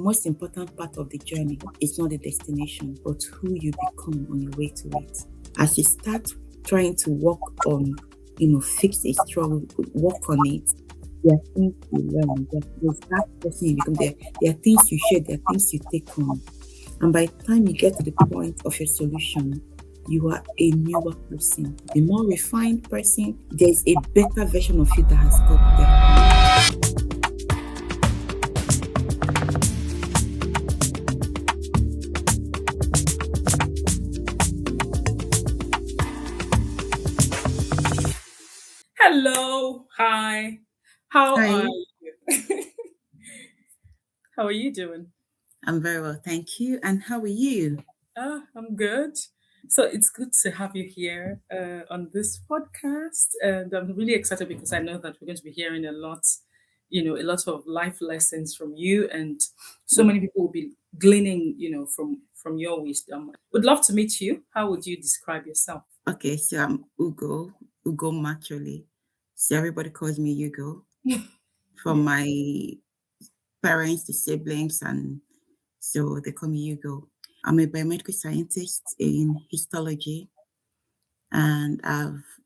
most important part of the journey is not the destination, but who you become on your way to it. As you start trying to work on, fix a struggle, work on it, there are things you learn. There's that person you become. There are things you share. There are things you take on. And by the time you get to the point of your solution, you are a newer person, a more refined person. There's a better version of you that has got there. Hello, hi. How Hi, are you? How are you doing? I'm very well, thank you. And how are you? I'm good. So it's good to have you here on this podcast, and I'm really excited because I know that we're going to be hearing a lot, a lot of life lessons from you, and so many people will be gleaning, from your wisdom. Would love to meet you. How would you describe yourself? Okay, so I'm Ugo Macholi. So everybody calls me Hugo. From Yeah. my parents, the siblings, and so they call me Hugo. I'm a biomedical scientist in histology, and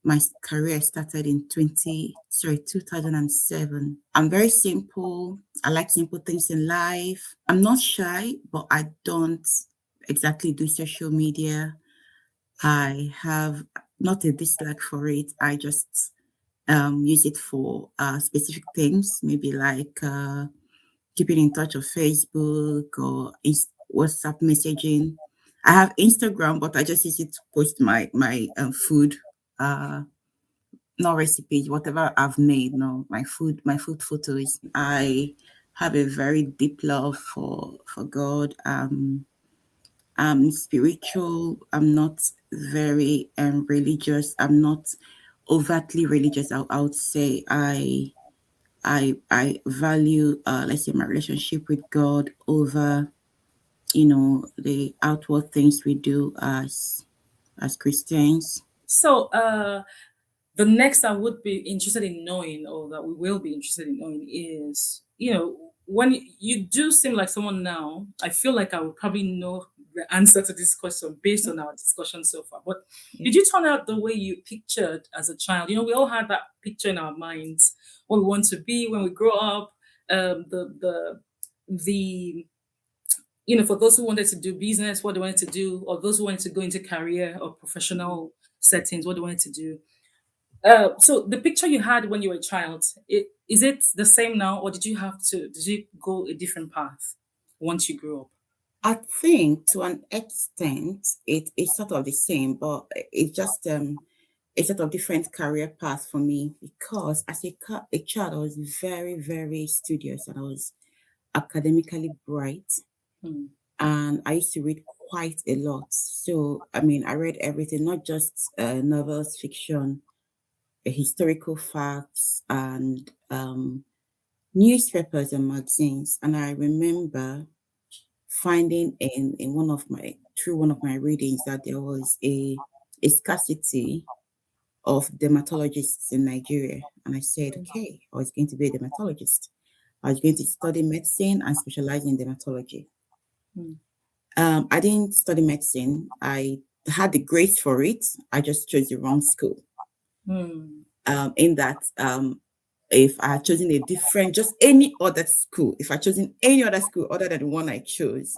my career started in 2007. I'm very simple. I like simple things in life. I'm not shy, but I don't exactly do social media. I have not a dislike for it. I just use it for specific things, maybe like keeping in touch on Facebook or WhatsApp messaging. I have Instagram, but I just use it to post my food, uh, not recipes, whatever I've made. No, my food photos. I have a very deep love for God. I'm spiritual. I'm not very religious. I'm not overtly religious. I would say I value let's say my relationship with God over the outward things we do as Christians. So, the next I would be interested in knowing, or that we will be interested in knowing, is when you do seem like someone now. I feel like I would probably know the answer to this question based on our discussion so far. But Yeah. did you turn out the way you pictured as a child? We all had that picture in our minds, what we want to be when we grow up. The for those who wanted to do business, what they wanted to do, or those who wanted to go into career or professional settings, what they wanted to do. So the picture you had when you were a child, is it the same now, or did you go a different path once you grew up? I think to an extent it's sort of the same, but it's just a sort of different career path for me because as a child I was very, very studious and I was academically bright. Hmm. And I used to read quite a lot. So, I mean, I read everything, not just novels, fiction, historical facts, and newspapers and magazines. And I remember finding in through one of my readings that there was a scarcity of dermatologists in Nigeria. And I said, okay, I was going to be a dermatologist. I was going to study medicine and specialize in dermatology. Hmm. I didn't study medicine. I had the grades for it. I just chose the wrong school. Hmm. In that, if I had chosen just any other school, if I chosen any other school other than the one I chose,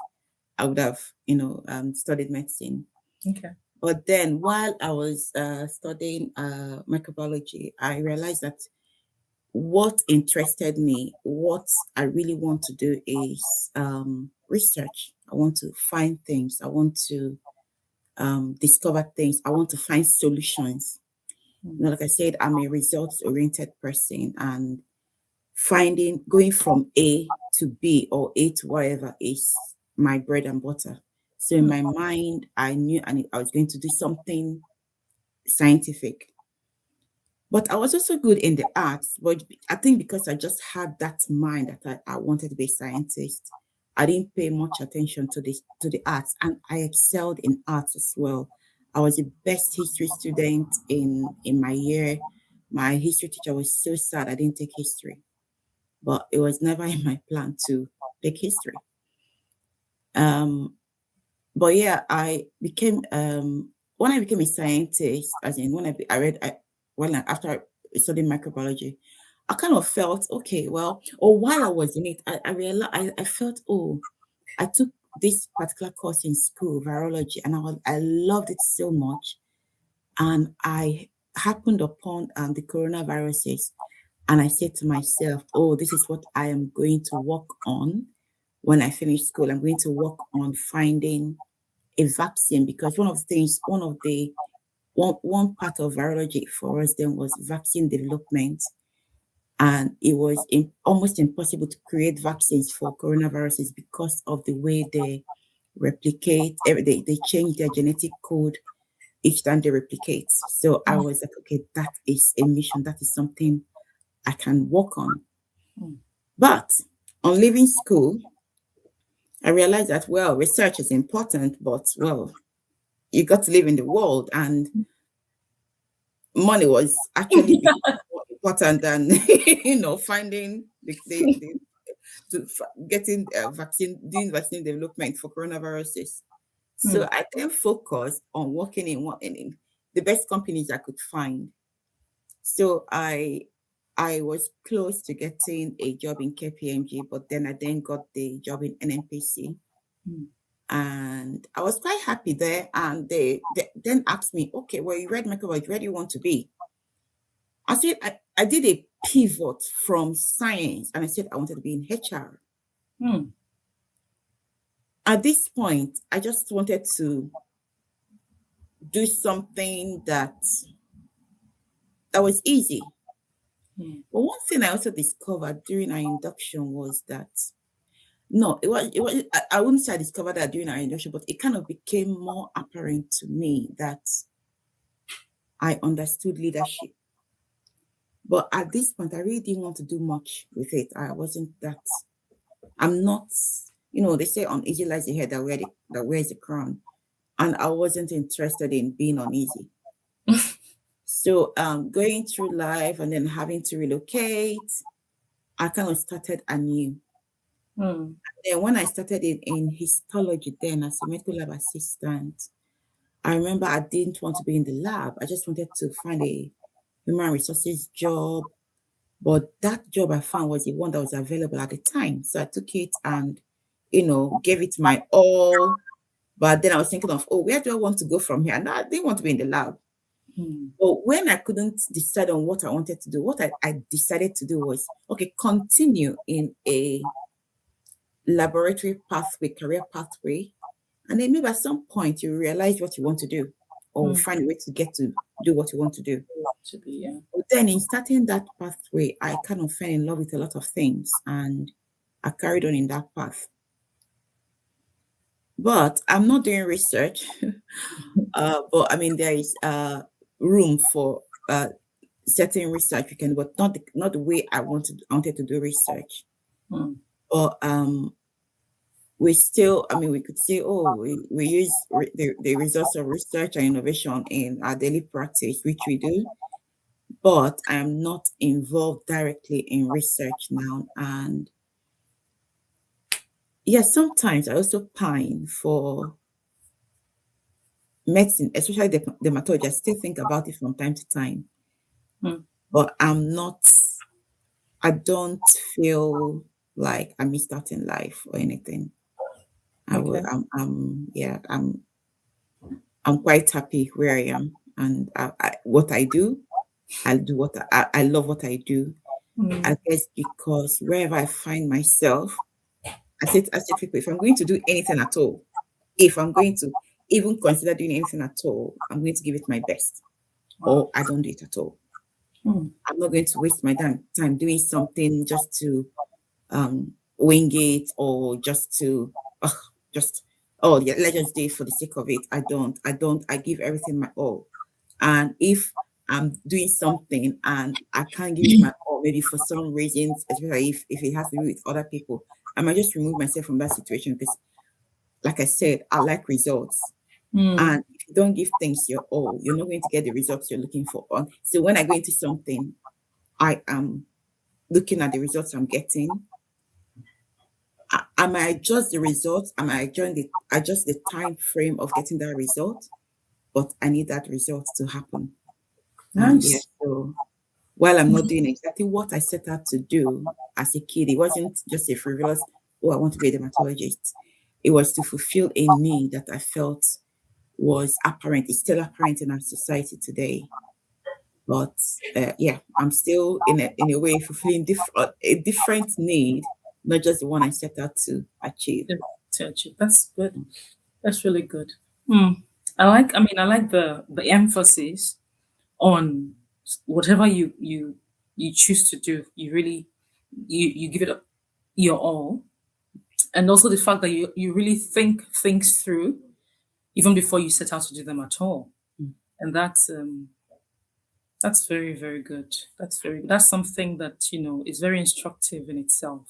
I would have, studied medicine. Okay. But then while I was studying microbiology, I realized that what interested me, what I really want to do is research. I want to find things. I want to discover things. I want to find solutions. Hmm. Like I said, I'm a results oriented person, and going from A to B or A to whatever is my bread and butter. So in Hmm. my mind, I knew I was going to do something scientific. But I was also good in the arts. But I think because I just had that mind that I wanted to be a scientist, I didn't pay much attention to the arts. And I excelled in arts as well. I was the best history student in my year. My history teacher was so sad I didn't take history. But it was never in my plan to take history. Um, but yeah, I became when I became a scientist, as in when I read after I studied microbiology, I kind of felt okay. Well, or while I was in it, I realized I felt, oh, I took this particular course in school, virology, and I loved it so much. And I happened upon the coronaviruses, and I said to myself, oh, this is what I am going to work on when I finish school. I'm going to work on finding a vaccine, because one part of virology for us then was vaccine development, and it was almost impossible to create vaccines for coronaviruses because of the way they replicate. They change their genetic code each time they replicate. So I was like, okay, that is a mission. That is something I can work on. Mm. But on leaving school, I realized that, well, research is important, but, well, you got to live in the world, and money was actually more important than finding getting doing vaccine development for coronaviruses. So Mm. I then focused on working in the best companies I could find. So I was close to getting a job in KPMG, but then I then got the job in NNPC. Mm. And I was quite happy there. And they then asked me, okay, well, you read microbiology, where do you want to be? I said, I did a pivot from science, and I said I wanted to be in HR. Mm. At this point, I just wanted to do something that was easy. Mm. But one thing I also discovered during our induction was that, no, it was I wouldn't say I discovered that during our induction, but it kind of became more apparent to me that I understood leadership. But at this point, I really didn't want to do much with it. I'm not, they say uneasy lies the head that wears the crown. And I wasn't interested in being uneasy. So going through life and then having to relocate, I kind of started anew. Mm. Then when I started in histology then as a medical lab assistant, I remember I didn't want to be in the lab. I just wanted to find a human resources job. But that job I found was the one that was available at the time. So I took it and, gave it my all. But then I was thinking of, oh, where do I want to go from here? And I didn't want to be in the lab. Mm. But when I couldn't decide on what I wanted to do, what I decided to do was, okay, continue in a laboratory pathway, career pathway. And then maybe at some point you realize what you want to do, or Mm. find a way to get to do what you want to do. To be, yeah. But then in starting that pathway, I kind of fell in love with a lot of things, and I carried on in that path. But I'm not doing research. But I mean, there is room for certain research you can, but not the way I wanted to do research. Mm. But we still, I mean, we could say, oh, we use the results of research and innovation in our daily practice, which we do. But I am not involved directly in research now. And yes, sometimes I also pine for medicine, especially dermatology. I still think about it from time to time. Mm. But I don't feel like I missed out in life or anything. Okay. I'm quite happy where I am, and what I do, I do what I love what I do. Mm. I guess because wherever I find myself, I said people, if I'm going to do anything at all, if I'm going to even consider doing anything at all, I'm going to give it my best, Wow. or I don't do it at all. Mm. I'm not going to waste my time doing something just to wing it, or just to just, oh yeah, let's just do it for the sake of it. I give everything my all. And if I'm doing something and I can't give it my all, maybe for some reasons, especially if it has to do with other people, I might just remove myself from that situation, because like I said, I like results. Mm. And if you don't give things your all, you're not going to get the results you're looking for. So when I go into something, I am looking at the results I'm getting, I might adjust the results. I might adjust the time frame of getting that result, but I need that result to happen. And yeah, Nice. so while I'm not doing exactly what I set out to do as a kid, it wasn't just a frivolous, oh, I want to be a dermatologist. It was to fulfill a need that I felt was apparent. It's still apparent in our society today. But yeah, I'm still in a way fulfilling a different need, not just the one I set out to achieve. To achieve. That's good. That's really good. Hmm. I like the emphasis on whatever you choose to do. You really you give it up your all, and also the fact that you really think things through even before you set out to do them at all. Mm. And that's very, very good. That's something that is very instructive in itself.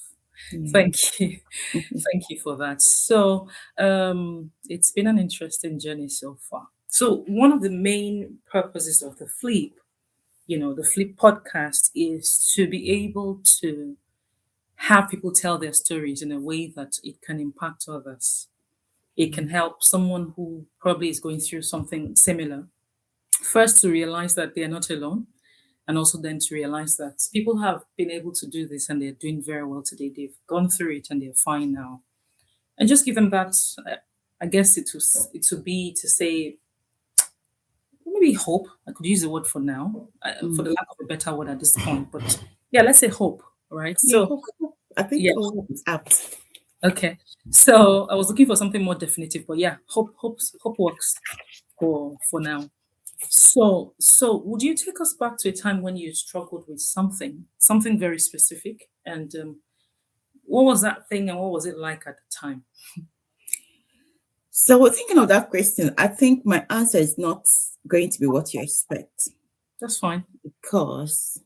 Yeah. Thank you. Thank you for that. So it's been an interesting journey so far. So one of the main purposes of the Flip podcast is to be able to have people tell their stories in a way that it can impact others. It can help someone who probably is going through something similar, first to realize that they are not alone, and also then to realize that people have been able to do this and they're doing very well today. They've gone through it and they're fine now. And just give them that, I guess it would be to say, maybe hope. I could use the word for now, for Mm. the lack of a better word at this point. But yeah, let's say hope, right? Yeah, So, I think yeah, hope is apt. okay. So I was looking for something more definitive, but yeah, hope works for now. So would you take us back to a time when you struggled with something very specific, and what was that thing, and what was it like at the time? So thinking of that question, I think my answer is not going to be what you expect That's fine. because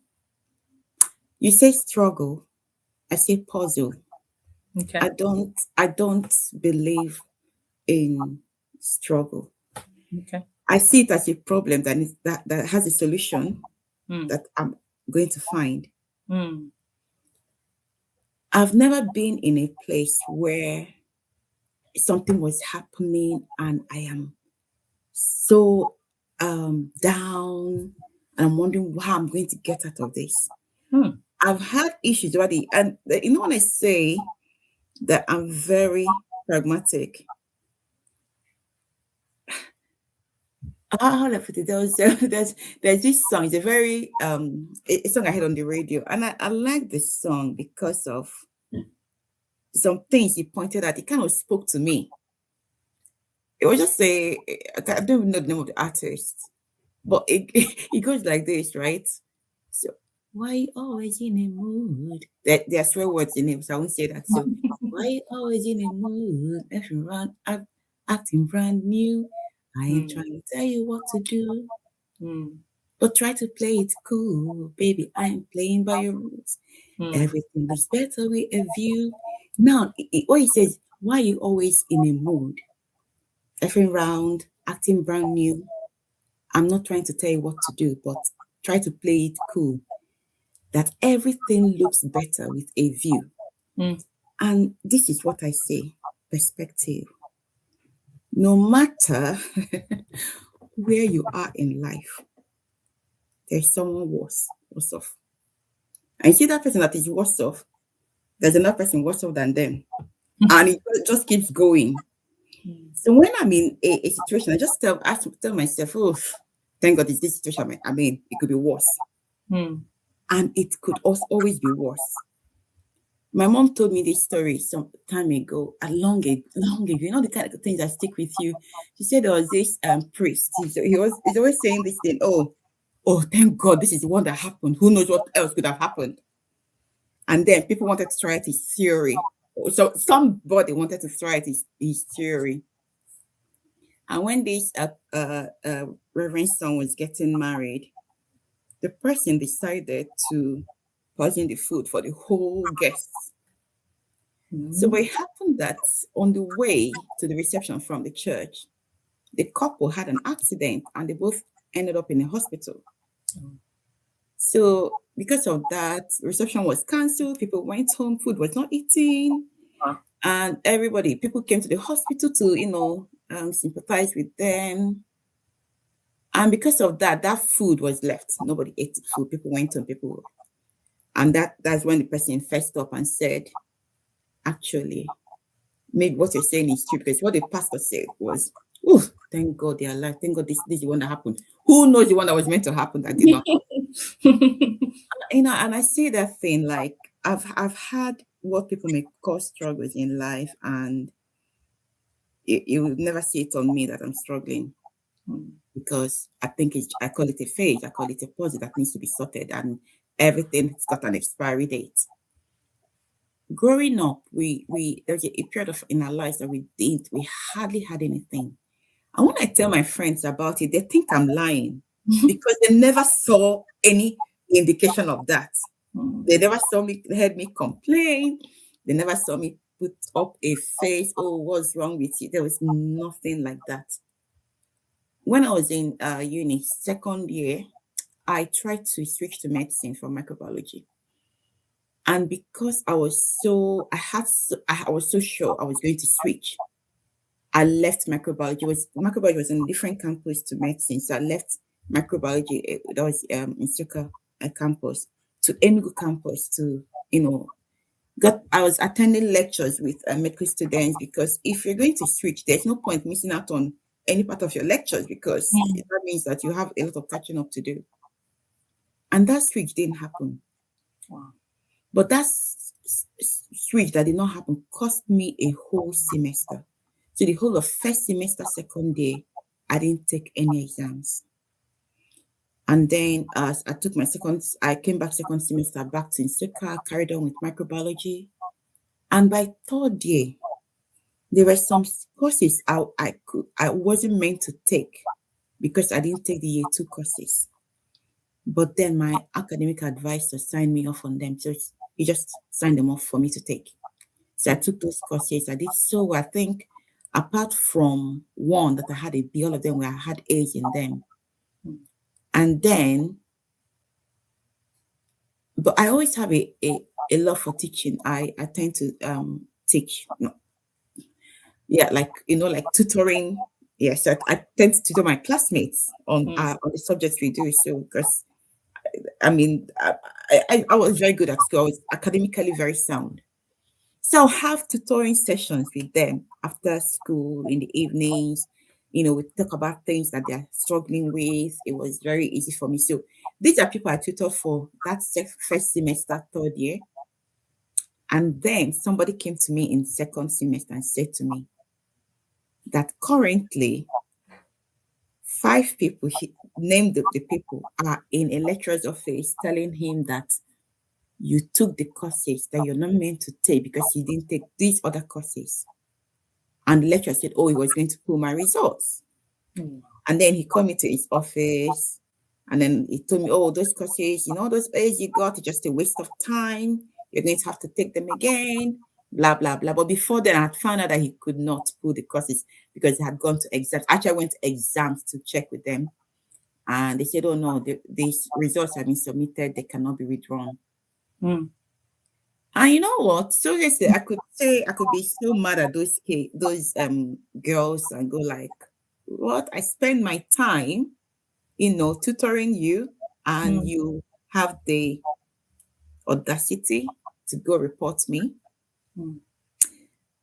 you say struggle, I say puzzle. Okay. I don't believe in struggle. Okay. I see it as a problem that has a solution Mm. that I'm going to find. Mm. I've never been in a place where something was happening and I am so down and I'm wondering how I'm going to get out of this. Mm. I've had issues already, and when I say that I'm very pragmatic, how do I put it? There's this song. It's a very a song I heard on the radio, and I like this song because of some things he pointed out. It kind of spoke to me. It was just I don't even know the name of the artist, but it goes like this, right? So why you always in a mood? There are swear words in it, so I won't say that. So why you always in a mood? Everyone acting brand new. I ain't Mm. trying to tell you what to do, Mm. but try to play it cool, baby. I ain't playing by your rules. Mm. Everything is better with a view. Now, what he says, why you always in a mood? Effing round, acting brand new. I'm not trying to tell you what to do, but try to play it cool. That everything looks better with a view. Mm. And this is what I say, perspective. No matter where you are in life, there's someone worse off. And you see that person that is worse off, there's another person worse off than them. And it just keeps going. Mm. So when I'm in a situation, I have to tell myself, oh, thank God it's this situation. I mean, it could be worse. Mm. And it could also always be worse. My mom told me this story some time ago, long ago. You know the kind of things that stick with you. She said there was this priest. He's always saying this thing. Oh, thank God, this is the one that happened. Who knows what else could have happened? And then people wanted to try out his theory. So somebody wanted to try out his theory. And when this reverend son was getting married, the person decided to poison the food for the whole guests. So it happened that on the way to the reception from the church, the couple had an accident and they both ended up in a hospital. So because of that, reception was cancelled. People went home. Food was not eaten. Wow. And people came to the hospital to, sympathize with them. And because of that, that food was left. Nobody ate the food. People went on, and that's when the person fessed up and said, actually, maybe what you're saying is true, because what the pastor said was, oh, thank God they're alive. Thank God this is the one that happened. Who knows the one that was meant to happen that did not? And I see that thing, like I've had what people may call struggles in life, and you will never see it on me that I'm struggling, because I call it a phase, I call it a pause that needs to be sorted, and everything's got an expiry date. Growing up, there's a period of in our lives that we hardly had anything. And when I tell my friends about it, they think I'm lying because they never saw any indication of that. They never heard me complain. They never saw me put up a face, oh, what's wrong with you? There was nothing like that. When I was in uni, second year, I tried to switch to medicine from microbiology. And because I was so sure I was going to switch, I left microbiology. Microbiology was on a different campus to medicine, so I left microbiology. That was in Suka campus to Enugu campus to I was attending lectures with medical students, because if you're going to switch, there's no point missing out on any part of your lectures, because that means that you have a lot of catching up to do. And that switch didn't happen. Wow. But that switch that did not happen cost me a whole semester. So the whole of first semester, second year, I didn't take any exams. And then as I came back second semester back to Nsukka, carried on with microbiology. And by third year, there were some courses I wasn't meant to take because I didn't take the year 2 courses. But then my academic advisor signed me off on them. So he just signed them off for me to take. So I took those courses. I did so, I think, apart from one that I had a B, all of them where I had A's in them. And then, but I always have a love for teaching. I tend to teach. Yeah, like tutoring. Yeah, so I tend to tutor my classmates on the subjects we do. So because I was very good at school. I was academically very sound. So I'll have tutoring sessions with them after school in the evenings. We talk about things that they're struggling with. It was very easy for me. So these are people I tutor for that first semester, third year. And then somebody came to me in second semester and said to me that currently 5 people, he named the people, are in a lecturer's office telling him that you took the courses that you're not meant to take because you didn't take these other courses. And the lecturer said, oh, he was going to pull my results. And then he called me to his office, and then he told me, oh, those courses, those A's you got, it's just a waste of time. You're going to have to take them again, blah, blah, blah. But before then, I had found out that he could not pull the courses because he had gone to exams. Actually, I went to exams to check with them. And they said, oh, no, these results have been submitted. They cannot be withdrawn. And you know what? Seriously, I could be so mad at those girls and go like, what? I spend my time, tutoring you, and you have the audacity to go report me.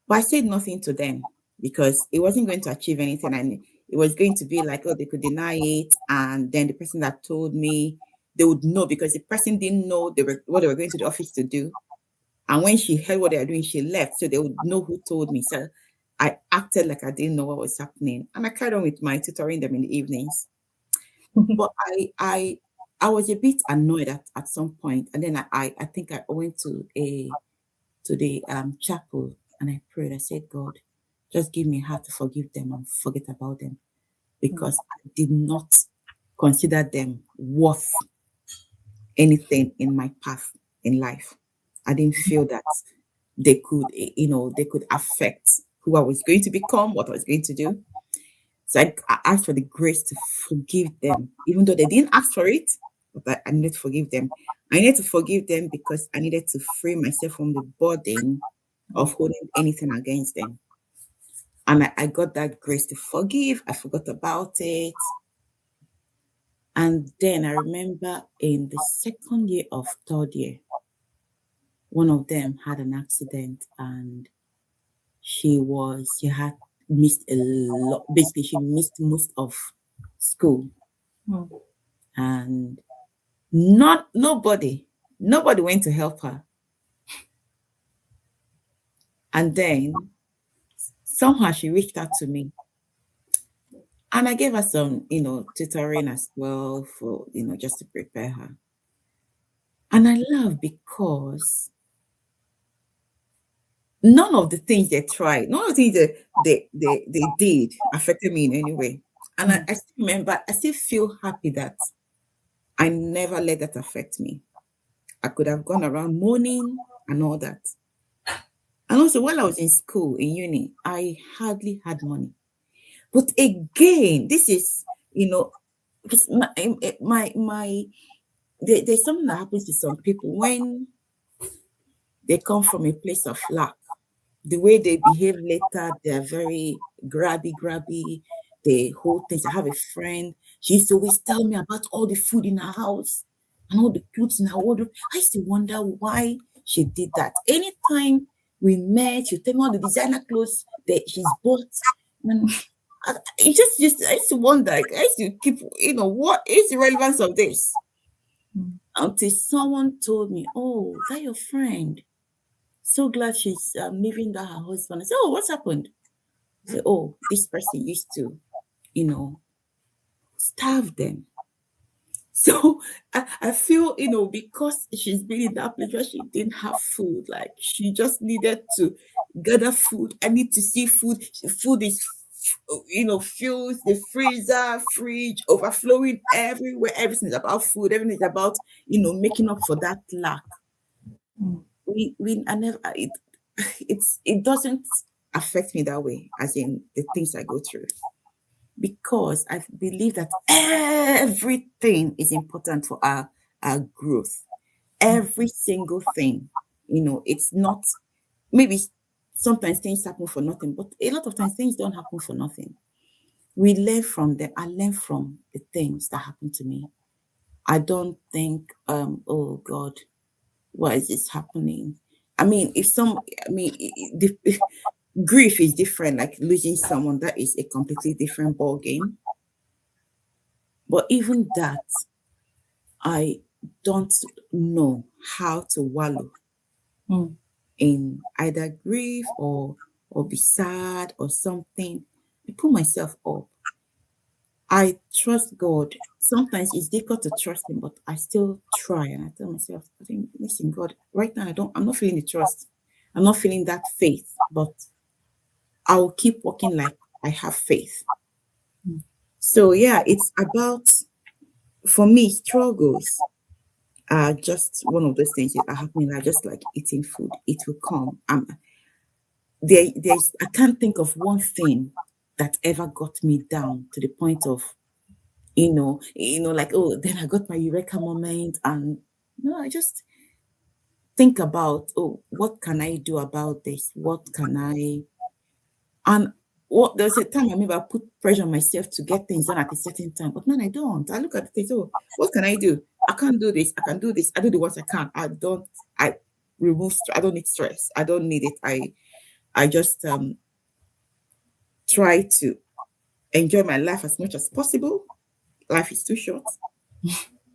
But I said nothing to them because it wasn't going to achieve anything. And it was going to be like, oh, they could deny it. And then the person that told me, they would know, because the person didn't know what they were going to the office to do. And when she heard what they were doing, she left. So they would know who told me. So I acted like I didn't know what was happening. And I carried on with my tutoring them in the evenings. But I was a bit annoyed at some point. And then I think I went to the chapel and I prayed. I said, God, just give me a heart to forgive them and forget about them. Because I did not consider them worth anything in my path in life. I didn't feel that they could affect who I was going to become, what I was going to do. So I asked for the grace to forgive them, even though they didn't ask for it, but I needed to forgive them. I needed to forgive them because I needed to free myself from the burden of holding anything against them. And I got that grace to forgive. I forgot about it. And then I remember in the second year of third year, one of them had an accident and she had missed a lot. Basically, she missed most of school. Mm. And nobody went to help her. And then somehow she reached out to me. And I gave her some, tutoring as well for, just to prepare her. And I love because none of the things they tried, none of the things they did affected me in any way. And I still remember, I still feel happy that I never let that affect me. I could have gone around mourning and all that. And also, while I was in school, in uni, I hardly had money. But again, this is, because there's something that happens to some people when they come from a place of lack. The way they behave later, they're very grabby. They hold things. I have a friend. She used to always tell me about all the food in her house and all the clothes in her wardrobe. I used to wonder why she did that. Anytime we met, she would tell me all the designer clothes that she's bought. And I used to wonder, like, I used to keep, what is the relevance of this? Until someone told me, oh, is that your friend? So glad she's leaving that her husband. I said, oh, what's happened? I said, oh, this person used to, starve them. So I feel, because she's been in that place where she didn't have food, like she just needed to gather food. I need to see food. Food is, fills the freezer, fridge, overflowing everywhere. Everything is about food. Everything is about, making up for that lack. I never, it doesn't affect me that way, as in the things I go through, because I believe that everything is important for our growth. Every single thing, it's not, maybe sometimes things happen for nothing, but a lot of times things don't happen for nothing. We learn from them. I learn from the things that happen to me. I don't think, oh God, why is this happening? I mean, grief is different, like losing someone, that is a completely different ball game. But even that, I don't know how to wallow in either grief or be sad or something. I put myself up. I trust God. Sometimes it's difficult to trust him, but I still try, and I tell myself, I think, listen, God, right now I'm not feeling the trust. I'm not feeling that faith, but I will keep walking like I have faith. So yeah, it's about, for me, struggles are just one of those things that are happening. Like just like eating food, it will come. I can't think of one thing that ever got me down to the point of, like, oh, then I got my eureka moment. And no, I just think about, oh, what can I do about this? And there's a time I remember I put pressure on myself to get things done at a certain time, but now I don't. I look at the things, oh, what can I do? I can't do this. I can do this. I do the ones I can. I don't need stress. I don't need it. I just try to enjoy my life as much as possible. Life is too short.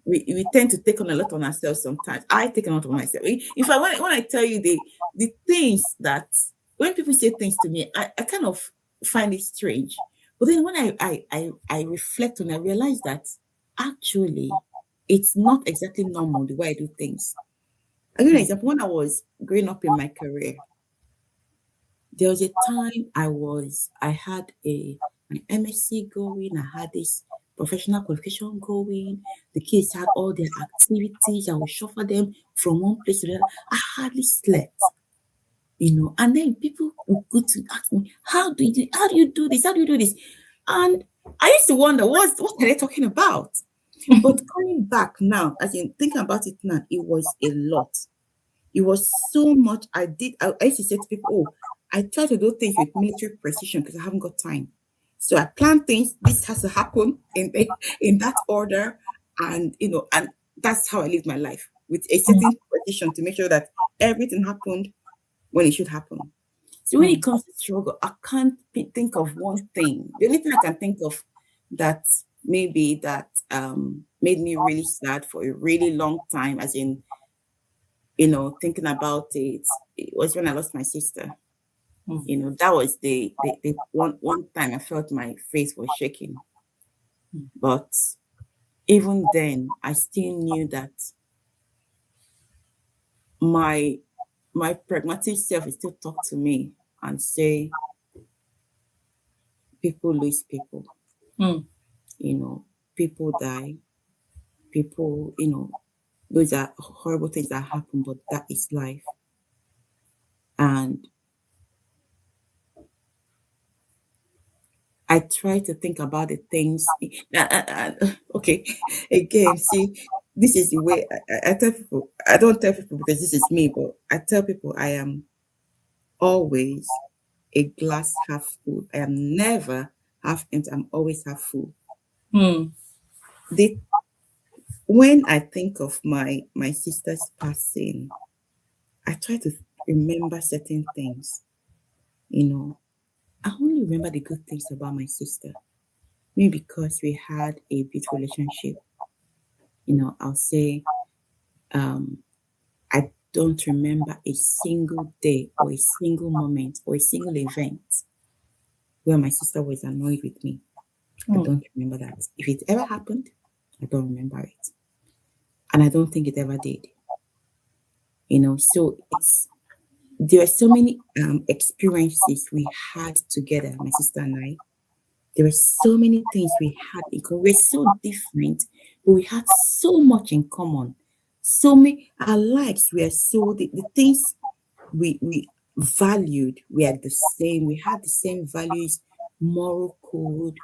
We tend to take on a lot on ourselves sometimes. I take a lot on myself. In fact, when I tell you the things that, when people say things to me, I kind of find it strange. But then when I reflect on it, I realize that actually it's not exactly normal the way I do things. I'll give you an example. When I was growing up in my career, there was a time I had an MSc going, I had this professional qualification going, the kids had all their activities, I would shuffle them from one place to the other. I hardly slept, and then people would go to ask me, how do you do this? How do you do this? And I used to wonder, what are they talking about? But coming back now, as in thinking about it now, it was a lot. It was so much I used to say to people, oh, I try to do things with military precision because I haven't got time. So I plan things. This has to happen in that order, and and that's how I live my life with a certain precision to make sure that everything happened when it should happen. So when it Mm. comes to struggle, I can't think of one thing. The only thing I can think of that maybe that made me really sad for a really long time, as in thinking about it was when I lost my sister. Mm. That was the one time I felt my face was shaking. Mm. But even then, I still knew that my my pragmatic self will still talk to me and say, people lose people, Mm. you know, people die, people, those are horrible things that happen, but that is life. And I try to think about the things. Okay, again, see, this is the way I tell people. I don't tell people because this is me, but I tell people I am always a glass half full. I am never half empty. I'm always half full. Mm. The When I think of my sister's passing, I try to remember certain things. You know, I only remember the good things about my sister. Maybe because we had a beautiful relationship. I'll say um, I don't remember a single day or a single moment or a single event where my sister was annoyed with me. I Mm. don't remember that. If it ever happened, I don't remember it. And I don't think it ever did. So there are so many experiences we had together, my sister and I. There were so many things we had in common. We're so different, but we had so much in common. So many our lives were the things we valued were the same. We had the same values, moral code,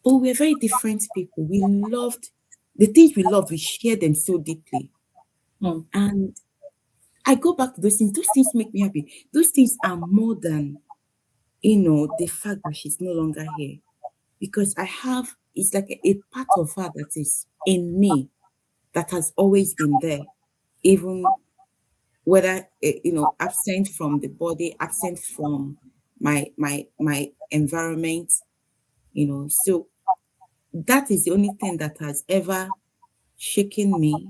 but we were very different people. We loved the things we loved, we shared them so deeply. Mm. And I go back to those things. Those things make me happy. Those things are more than, the fact that she's no longer here. Because it's like a part of her that is in me that has always been there, even whether absent from the body, absent from my environment. So that is the only thing that has ever shaken me,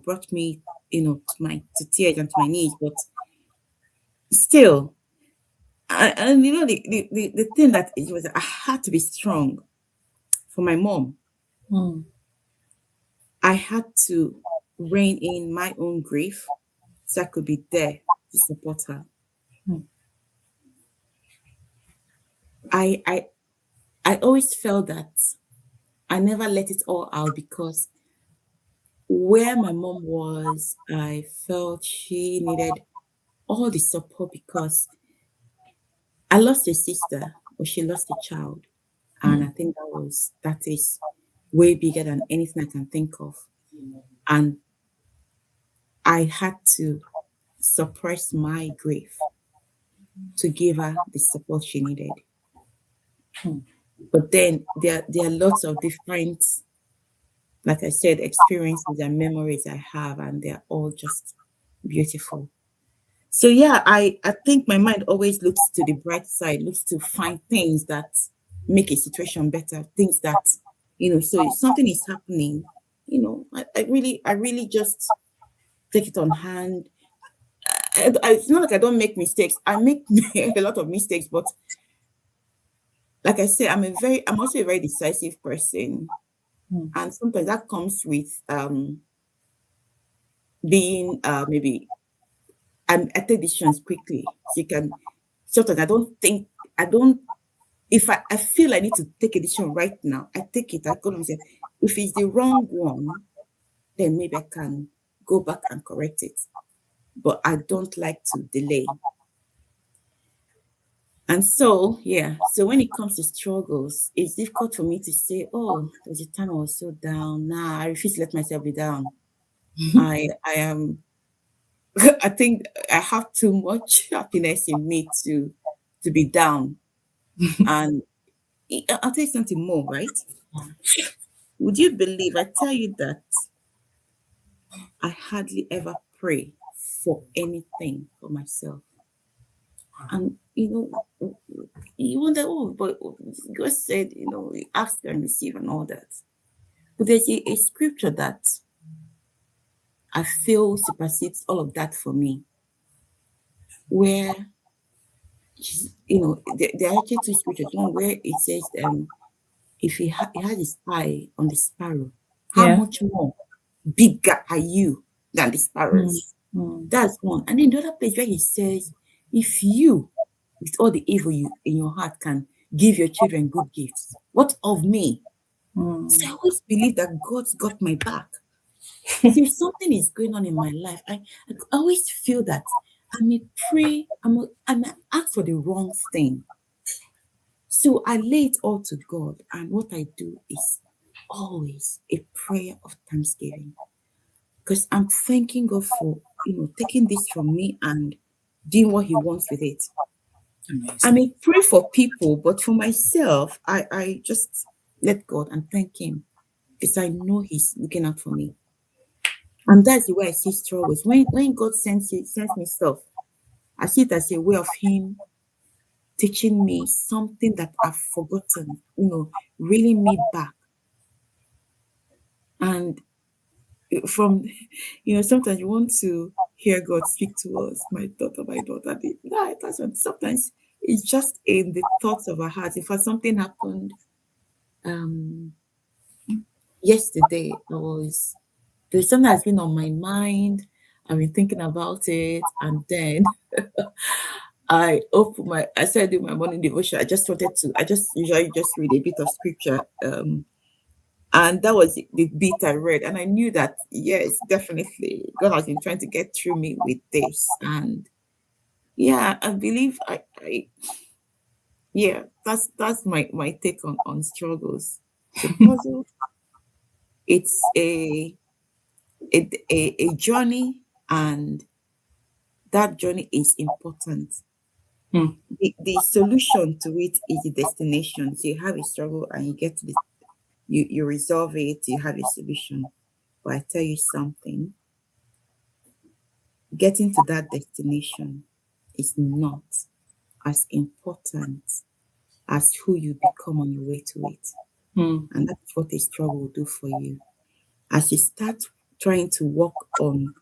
brought me, to tears and to my knees. But still, and the thing that it was, I had to be strong for my mom. Mm. I had to rein in my own grief so I could be there to support her. Mm. I I I always felt that I never let it all out because where my mom was, I felt she needed all the support because I lost a sister, but she lost a child. And I Mm. think that is way bigger than anything I can think of. And I had to suppress my grief to give her the support she needed. Mm. But then there are lots of different, like I said, experiences and memories I have, and they're all just beautiful. So yeah, I think my mind always looks to the bright side, looks to find things that make a situation better, things that, so if something is happening, I really just take it on hand. It's not like I don't make mistakes. I make a lot of mistakes, but like I said, I'm also a very decisive person. Mm. And sometimes that comes with being maybe I take decisions quickly. So you can sometimes I don't if I feel I need to take a decision right now, I take it. I go to myself. If it's the wrong one, then maybe I can go back and correct it. But I don't like to delay. And so, yeah, so when it comes to struggles, it's difficult for me to say, oh, there was a time I was so down. Nah, I refuse to let myself be down. I am. I think I have too much happiness in me to be down. And I'll tell you something more, right? Would you believe I tell you that I hardly ever pray for anything for myself? And you wonder, oh, but God said, ask and receive and all that. But there's a scripture that I feel supersedes all of that for me, where there are actually two scriptures. One where it says, if he had his eye on the sparrow, how Yeah. much more bigger are you than the Mm. sparrows? Mm. That's one. And then the other place where he says, if you, with all the evil you in your heart, can give your children good gifts, what of me? So I Mm. always believe that God's got my back. So if something is going on in my life, I always feel that I may pray, I may ask for the wrong thing. So I lay it all to God, and what I do is always a prayer of thanksgiving, because I'm thanking God for taking this from me and doing what He wants with it. I Amazing. may pray for people, but for myself, I just let God and thank Him because I know He's looking out for me. And that's the way I see struggles. When God sends me stuff, I see it as a way of Him teaching me something that I've forgotten, reeling me back. And from, sometimes you want to hear God speak to us, my daughter did. No, it doesn't. Sometimes it's just in the thoughts of our hearts. In fact, something happened um yesterday. There's something that's been on my mind. I've been thinking about it, and then I started doing my morning devotion. I just usually just read a bit of scripture. And that was the bit I read. And I knew that, yes, definitely, God has been trying to get through me with this. And yeah, I believe yeah, that's my take on struggles. It's a puzzle. It's a journey, and that journey is important. Mm. The solution to it is the destination. So you have a struggle and you get to you resolve it, you have a solution. But I tell you something, getting to that destination is not as important as who you become on your way to it. Mm. And that's what a struggle will do for you. As you start trying to work on,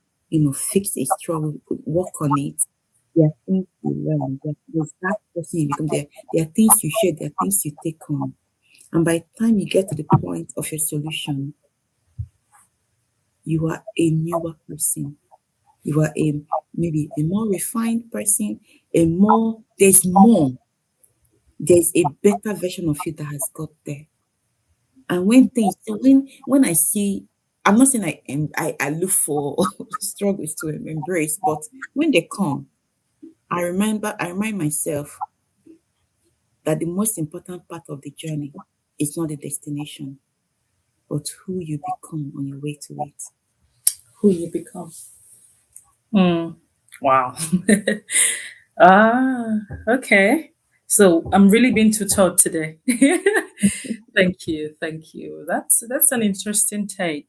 fix a struggle, work on it, there are things you learn. There's that person you become. There are things you share. There are things you take on. And by the time you get to the point of your solution, you are a newer person. You are maybe a more refined person, there's a better version of you that has got there. And when I see, I'm not saying I look for struggles to embrace, but when they come, I remind myself that the most important part of the journey is not the destination, but who you become on your way to it. Who you become. Mm. Wow. Ah, okay. So I'm really being too taught today. Thank you, thank you. That's an interesting take.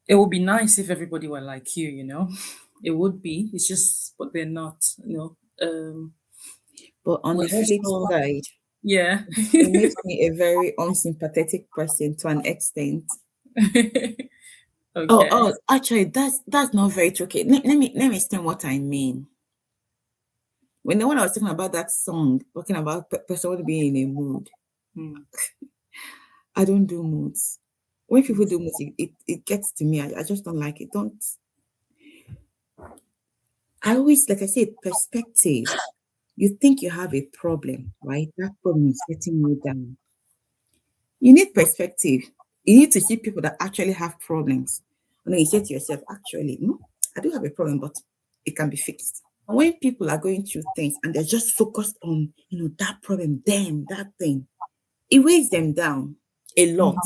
It would be nice if everybody were like you, you know. It would be. It's just, but they're not. You know. But on We're the flip also, side, yeah. it makes me a very unsympathetic person to an extent. Okay. Actually, that's not very true. Okay, let me explain what I mean. When I was talking about that song, talking about person being in a mood, Hmm. I don't do moods. When people do moods, it gets to me. I just don't like it. Don't. I always, like I say, perspective. You think you have a problem, right? That problem is getting you down. You need perspective. You need to see people that actually have problems. And then you say to yourself, actually, I do have a problem, but it can be fixed. And when people are going through things and they're just focused on, that problem, that thing, it weighs them down a lot.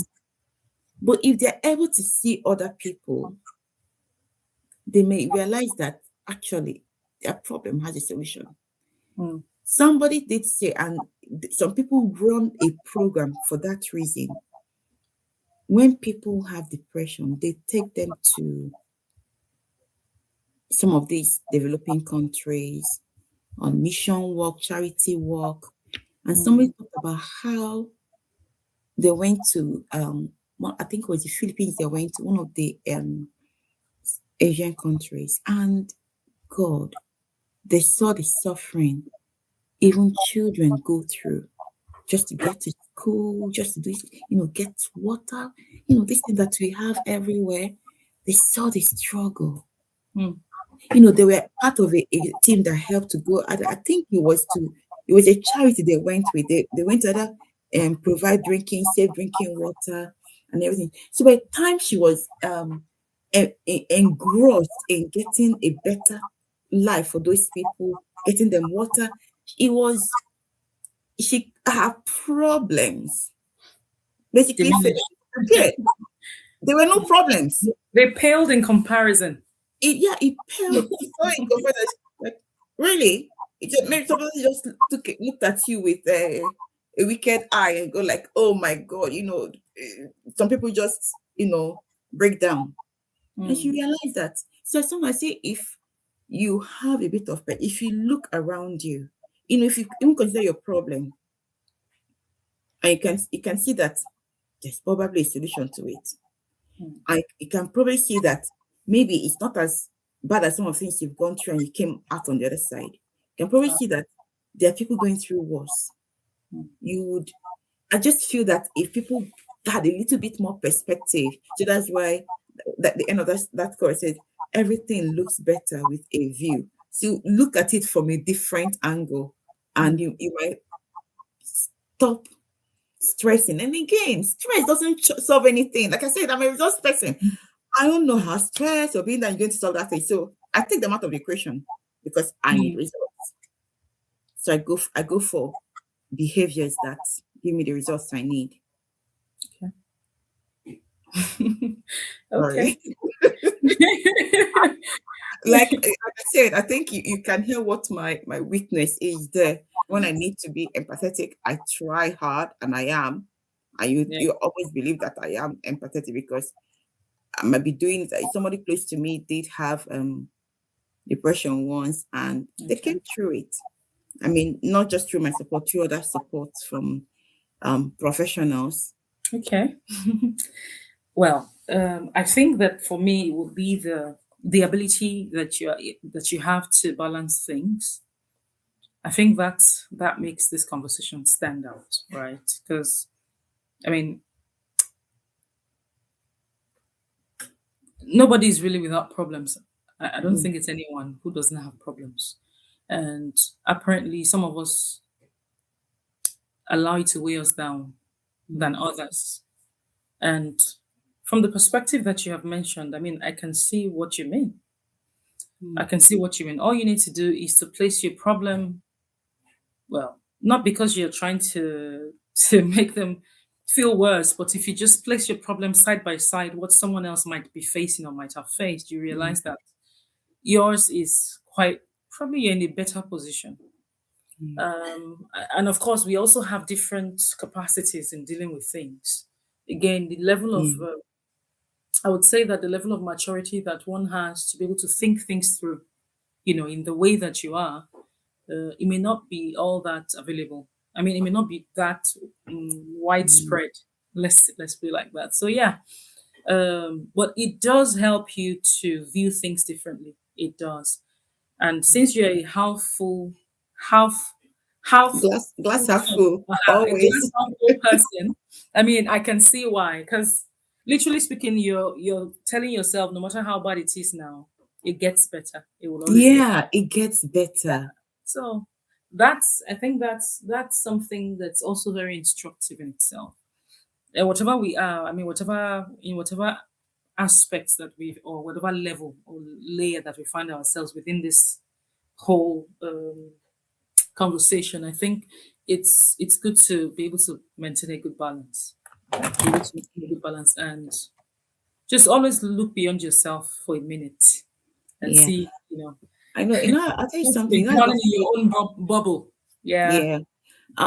But if they're able to see other people they may realize that actually their problem has a solution. Mm. Somebody did say, and some people run a program for that reason. When people have depression, they take them to some of these developing countries on mission work, charity work. And somebody Mm. talked about how they went to, well, I think it was the Philippines, they went to one of the Asian countries. And God, they saw the suffering even children go through just to get to school, just to do, get water, this thing that we have everywhere. They saw the struggle. Mm. They were part of a team that helped to go. I think it was a charity they went with. They went to other and provide drinking, safe drinking water and everything. So by the time she was engrossed in getting a better life for those people, getting them water, it was she her problems basically Diminished. disappeared. There were no problems. They paled in comparison. It paled. It's so incompatible. Like, really? It just maybe somebody just looked at you with a wicked eye and go like, oh my God, some people just, break down. And she Mm. realized that. So sometimes I say if you have a bit of pain, if you look around you, if you even consider your problem, and you can see that there's probably a solution to it. Mm. You can probably see that maybe it's not as bad as some of the things you've gone through and you came out on the other side. You can probably see that there are people going through worse. Mm. I just feel that if people had a little bit more perspective, so that's why that the end of that chorus says everything looks better with a view. So look at it from a different angle, and you might stop stressing. And again, stress doesn't solve anything. Like I said, I'm a results person. I don't know how stress or being that you're going to solve that thing. So I take them out of the equation because I need Mm. results. So I go for behaviors that give me the results I need. Okay. Sorry. Like I said, I think you can hear what my weakness is there. When I need to be empathetic, I try hard and I am. And Yeah. you always believe that I am empathetic because I might be doing it. Somebody close to me did have depression once and they Okay. came through it. I mean, not just through my support, through other support from professionals. Okay. Well, I think that for me it would be the ability that you have to balance things. I think that makes this conversation stand out, right? Because I mean, nobody's really without problems. I don't Mm, think it's anyone who doesn't have problems, and apparently some of us allow it to weigh us down than mm, others. And from the perspective that you have mentioned, I mean, I can see what you mean. I mm, can see what you mean. All you need to do is to place your problem, well, not because you're trying to make them feel worse, but if you just place your problem side by side, what someone else might be facing or might have faced, you mm, realize that yours is quite probably you're in a better position. mm, And of course, we also have different capacities in dealing with things. Again, the level of mm, I would say that the level of maturity that one has to be able to think things through, in the way that you are, it may not be all that available. I mean, it may not be that mm, widespread. Let's be like that. So yeah, but it does help you to view things differently. It does. And since you're a half half glass half person, full, a glass always. half full person, I mean, I can see why. Because literally speaking, you're telling yourself, no matter how bad it is now, it gets better. It will always get Yeah, it gets better. so. I think that's something that's also very instructive in itself. And whatever we are, I mean, whatever aspects that we or whatever level or layer that we find ourselves within this whole conversation, I think it's good to be able to maintain a good balance. Be able to maintain a good balance and just always look beyond yourself for a minute. and Yeah. see, I know. I'll tell you not to something. be drowning in your own bubble. Yeah. Yeah.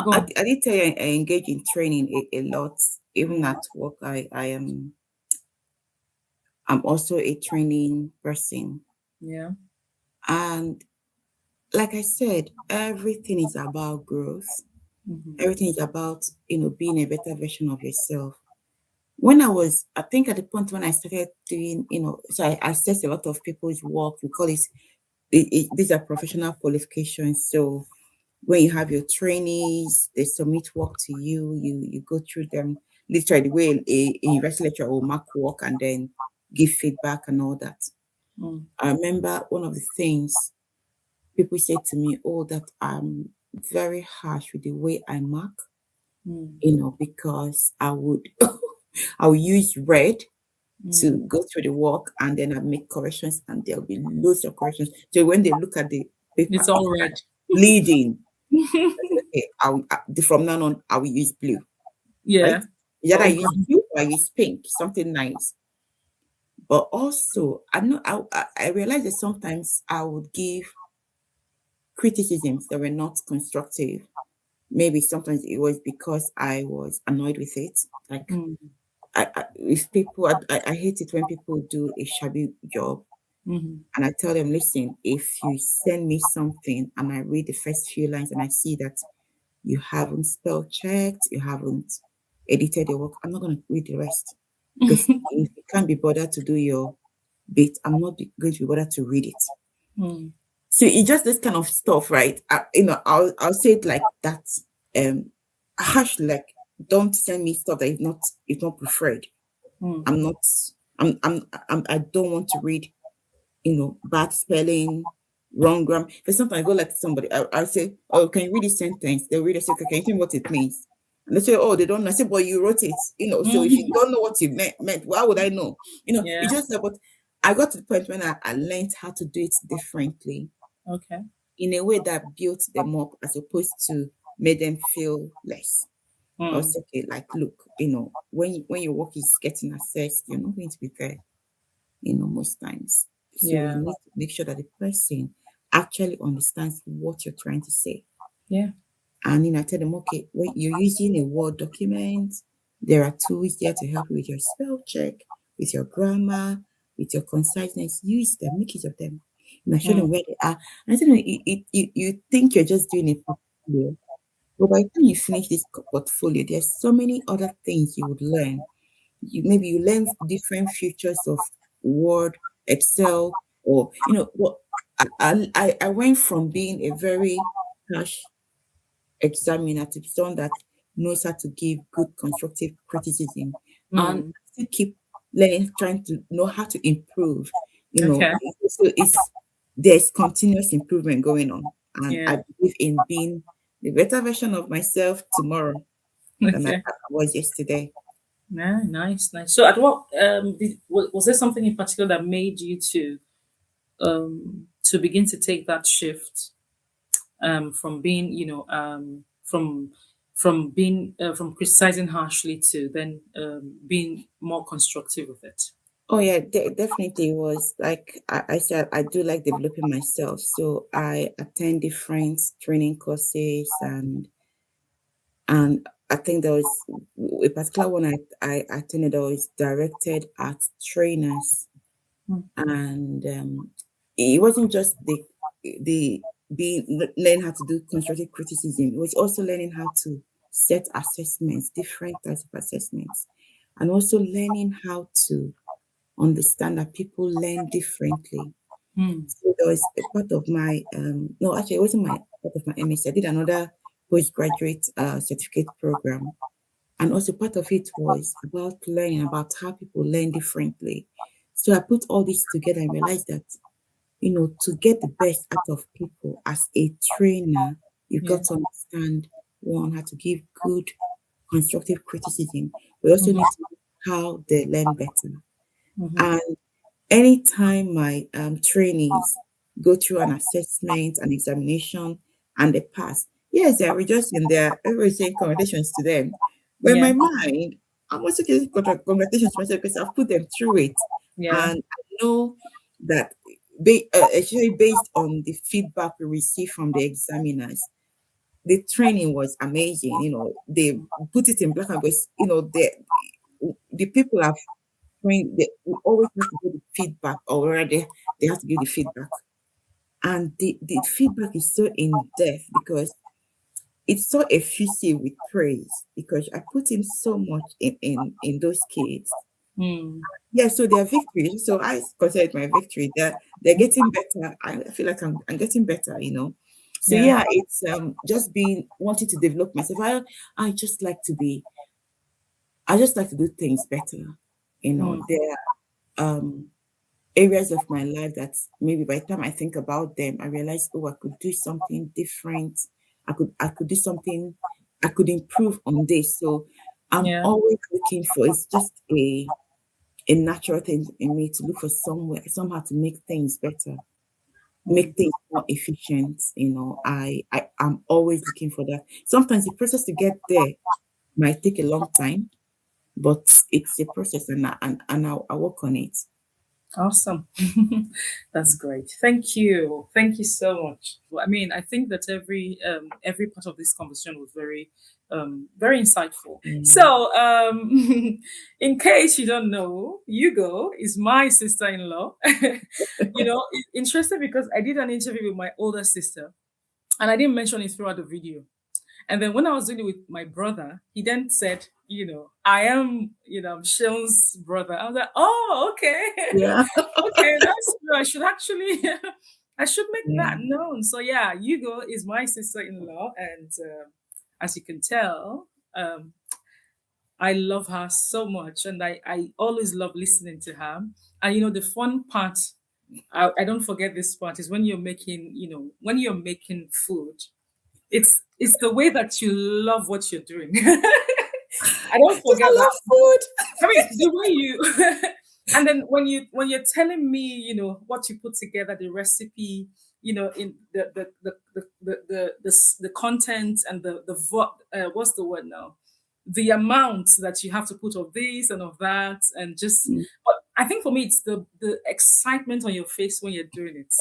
Go on. I did tell you I engage in training a lot. Even Mm, at work, I'm also a training person. yeah. And like I said, everything is about growth. Mm-hmm. Everything is about, being a better version of yourself. When I think at the point when I started doing, so I assess a lot of people's work. We call these are professional qualifications. So when you have your trainees, they submit work to you, you go through them literally the way a university lecturer will mark work and then give feedback and all that. Mm, I remember one of the things people say to me, oh, that I'm very harsh with the way I mark, mm, because I would I will use red to mm. go through the work and then I make corrections and there'll be loads of corrections. So when they look at the paper, It's all it's red. bleeding. I said, okay, from now on, I will use blue, right? Yeah. Either I Oh, use God. blue or I use pink, something nice. But also, I know I realized that sometimes I would give criticisms that were not constructive. Maybe sometimes it was because I was annoyed with it. Like, Mm, if people, I hate it when people do a shabby job. mm-hmm. And I tell them, listen, if you send me something and I read the first few lines and I see that you haven't spell checked, you haven't edited your work, I'm not going to read the rest. Because if you can't be bothered to do your bit, I'm not going to be bothered to read it. Mm, So it's just this kind of stuff, right? I'll say it like that. Um, harsh, like, don't send me stuff that is not preferred. mm. I'm not. I don't want to read, bad spelling, wrong grammar. Because sometimes I go like somebody, I'll say, oh, can you read this sentence? They'll read it, say, okay, can you tell me what it means? And they say, oh, they don't know. I say, but you wrote it, so if you Mhm. don't know what you meant, why would I know? Yeah. It's just that, but I got to the point when I learned how to do it differently Okay. in a way that built them up as opposed to made them feel less. I Mm. was okay, like, look, when your work is getting assessed, you're not going to be there, most times. So you Yeah. need to make sure that the person actually understands what you're trying to say. Yeah. And I tell them, okay, when you're using a Word document, there are tools there to help you with your spell check, with your grammar, with your conciseness. Use them, make use of them. Show Mm. them where they are. And I tell them, you think you're just doing a portfolio, but by the time you finish this portfolio, there's so many other things you would learn. Maybe you learn different features of Word, Excel, or what. I went from being a very harsh examiner to someone that knows how to give good constructive criticism, and Mm. still keep learning, trying to know how to improve. Okay. So there's continuous improvement going on, and I Yeah. believe in being the better version of myself tomorrow than I Okay. was yesterday. Yeah. Nice. Nice. So, at what was there something in particular that made you to begin to take that shift from being from criticizing harshly to then being more constructive with it? Oh yeah, definitely was like I said, I do like developing myself. So I attend different training courses, and I think there was a particular one I attended that was directed at trainers, Mm. and it wasn't just the learn how to do constructive criticism. It was also learning how to set assessments, different types of assessments, and also learning how to understand that people learn differently. Mm. So there was a part of my no, actually it wasn't my part of my MSc. I did another postgraduate certificate program, and also part of it was about learning about how people learn differently. So I put all this together and realized that to get the best out of people as a trainer, you've Yeah. got to understand one how to give good constructive criticism. We also Mm-hmm. need to know how they learn better. Mm-hmm. And anytime my trainees go through an assessment, an examination, and they pass, yes, they are rejoicing. Everybody's saying congratulations to them. But in Yeah. my mind, I'm also giving congratulations to myself because I've put them through it. Yeah. And I know that actually based on the feedback we received from the examiners. The training was amazing. They put it in black and white. The people have trained. They always have to give the feedback, or rather, they have to give the feedback, and the feedback is so in depth because it's so effusive with praise because I put in so much in those kids. Mm. Yeah, so their victory. So I consider it my victory. They're getting better. I feel like I'm getting better. So Yeah. yeah, it's just being wanting to develop myself. I just like to be I just like to do things better. Mm. There are areas of my life that maybe by the time I think about them, I realize, oh, I could do something different. I could do something, I could improve on this. So I'm Yeah. always looking for it's just a natural thing in me to look for somehow to make things better, Mm. make things more efficient. I'm always looking for that. Sometimes the process to get there might take a long time, but it's a process, and I'll work on it. Awesome. That's great. Thank you. Thank you so much. Well, I mean, I think that every part of this conversation was very insightful. Mm. So, in case you don't know, Hugo is my sister-in-law. Interesting because I did an interview with my older sister, and I didn't mention it throughout the video. And then when I was doing it with my brother, he then said, I am, I'm Sean's brother. I was like, oh, okay. Yeah. Okay, that's true. I should actually, I should make that Yeah. known. So yeah, Hugo is my sister-in-law. And as you can tell, I love her so much. And I always love listening to her. And the fun part, I don't forget this part, is when you're making food, it's the way that you love what you're doing. I don't Because forget I that. love food. I mean, the way you and then when you're telling me, what you put together, the recipe, in the content and what's the word now? The amount that you have to put of this and of that, and just Mm. but I think for me it's the excitement on your face when you're doing it,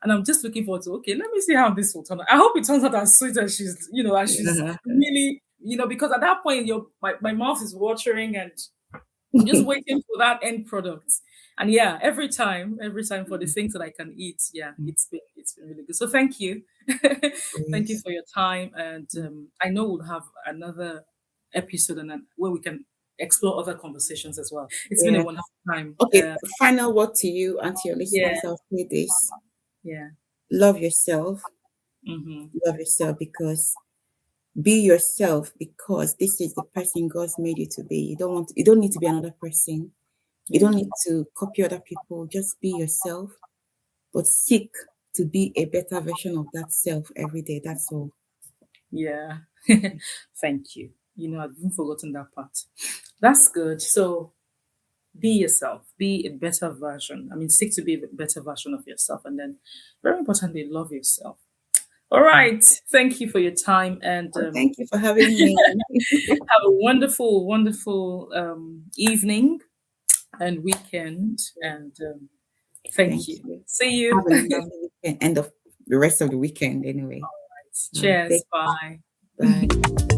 and I'm just looking forward to, okay, let me see how this will turn out. I hope it turns out as sweet as she's Yeah. really, because at that point my mouth is watering, and I'm just waiting for that end product. And yeah, every time for the things that I can eat, yeah, it's been really good. So thank you. Thank you Yes. for your time. And I know we'll have another episode where we can explore other conversations as well. It's been a Yeah. wonderful time. Okay. Final word to you and to your Yeah, listeners. I'll say this: yeah. love yourself. Hmm. Love yourself because be yourself because this is the person God's made you to be. You don't need to be another person. You Yeah, don't need to copy other people. Just be yourself, but seek to be a better version of that self every day. That's all. yeah. Thank you. I've even forgotten that part. That's good. So be yourself, be a better version. I mean, seek to be a better version of yourself. And then, very importantly, love yourself. All right. Thank you for your time, and Well, thank you for having me. have a wonderful, wonderful evening and weekend. And Thank thank you. you. See you. Have a lovely weekend. End of the rest of the weekend, anyway. Cheers. Take Bye. Bye.